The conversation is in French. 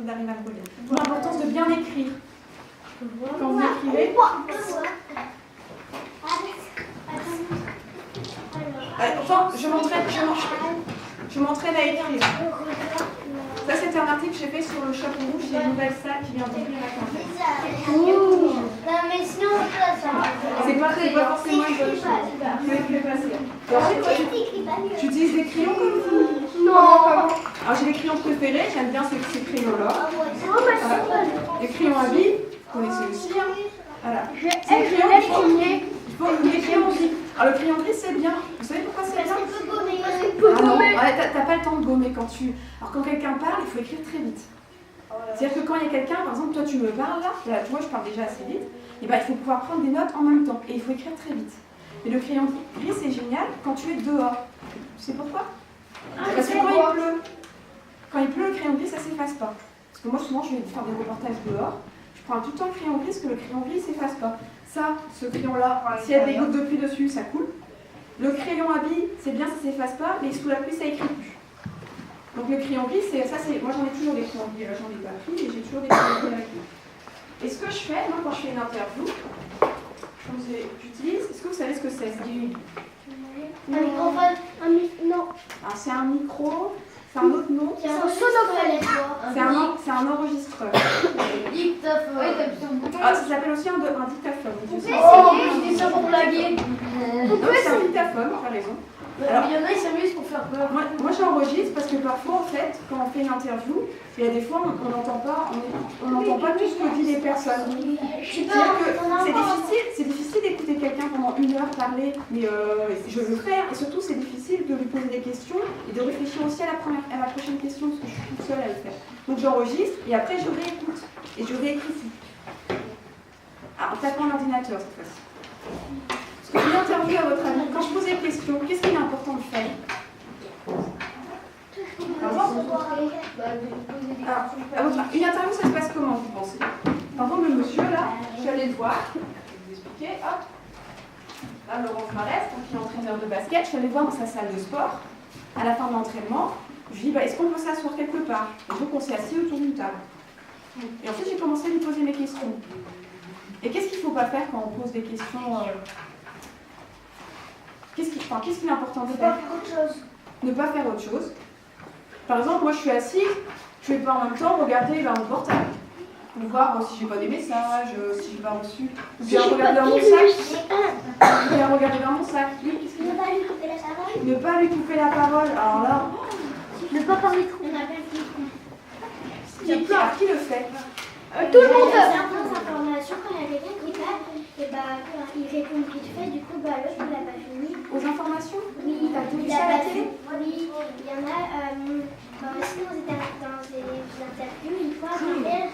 vous arrivez à le relire. L'importance de bien écrire. Quand vous écrivez... Enfin, je m'entraîne à écrire. Ça, c'était un article que j'ai fait sur le chapeau rouge. C'est une nouvelle salle qui vient d'ouvrir à Quimper. Non, mais sinon, C'est pas forcément une bonne chose. Je vais te le passer. Tu utilises des crayons comme vous? non. Alors, j'ai des crayons préférés. J'aime bien ces crayons-là. Les crayons à billes, vous connaissez aussi. Hein. Voilà. C'est les crayons qui font les crayons gris. Alors, le crayon gris, c'est bien. Vous savez pourquoi c'est bien? Ah non, t'as pas le temps de gommer quand tu... Alors quand quelqu'un parle, il faut écrire très vite. C'est-à-dire que quand il y a quelqu'un, par exemple, toi tu me parles là, tu vois, je parle déjà assez vite, et ben il faut pouvoir prendre des notes en même temps, et il faut écrire très vite. Et le crayon gris, c'est génial quand tu es dehors. Tu sais pourquoi? Parce que quand il pleut, le crayon gris, ça s'efface pas. Parce que moi, souvent, je vais faire des reportages dehors, je prends tout le temps le crayon gris, parce que le crayon gris, il s'efface pas. Ça, ce crayon-là, s'il y a des gouttes de pluie dessus, ça coule. Le crayon à billes, c'est bien, ça ne s'efface pas, mais sous la pluie, ça écrit plus. Donc le crayon gris, moi j'en ai toujours des crayons gris, j'en ai pas pris, et j'ai toujours des crayons gris avec moi. Et ce que je fais, moi quand je fais une interview, j'utilise, est-ce que vous savez ce que c'est? Un microphone, non. Alors c'est un micro, c'est un autre nom. C'est un sonophone. C'est un enregistreur. Ah, ça s'appelle aussi un dictaphone. Je dis ça pour blaguer. Donc c'est un dictaphone, tu as raison. Alors, il y en a, ils s'amusent pour faire peur. Moi j'enregistre parce que parfois, en fait, quand on fait une interview, il y a des fois on n'entend pas tout ce que disent les personnes. C'est-à-dire que c'est difficile d'écouter quelqu'un pendant 1 heure parler, mais je le fais, et surtout c'est difficile de lui poser des questions et de réfléchir aussi à la prochaine question, parce que je suis toute seule à le faire. Donc j'enregistre et après je réécoute et je réécris. En tapant l'ordinateur cette fois-ci. Parce que une interview, à votre avis, quand je pose des questions, qu'est-ce qu'il est important de faire? Une interview, ça se passe comment, vous pensez? Par exemple, le monsieur, là, je suis allée le voir, je vais vous expliquer, hop. Là, Laurence Marès, qui est entraîneur de basket, je suis allée le voir dans sa salle de sport. À la fin de l'entraînement, je lui dis, est-ce qu'on peut s'asseoir quelque part? Et donc, on s'est assis autour d'une table. Et ensuite, j'ai commencé à lui poser mes questions. Et qu'est-ce qu'il ne faut pas faire quand on pose des questions Qu'est-ce qu'il est important de faire? Ne pas faire autre chose. Par exemple, moi je suis assise, je ne vais pas en même temps regarder mon portable. Pour voir si j'ai pas des messages, si j'ai pas reçu. Ou bien regarder dans mon sac. Ou bien regarder dans mon sac. Oui, qu'est-ce qu'il y a? Ne pas lui couper la parole. Ne pas lui couper la parole. Alors là. Ne pas parler trop. On appelle qui le fait? Tout le monde. Certaines informations, quand il y a quelqu'un qui parle, et il répond vite fait, du coup l'autre il n'a pas fini. Aux informations? Oui, t'as vu ça à la télé? Oui, il y en a. Sinon, on était dans des interviews, une fois, ma mère.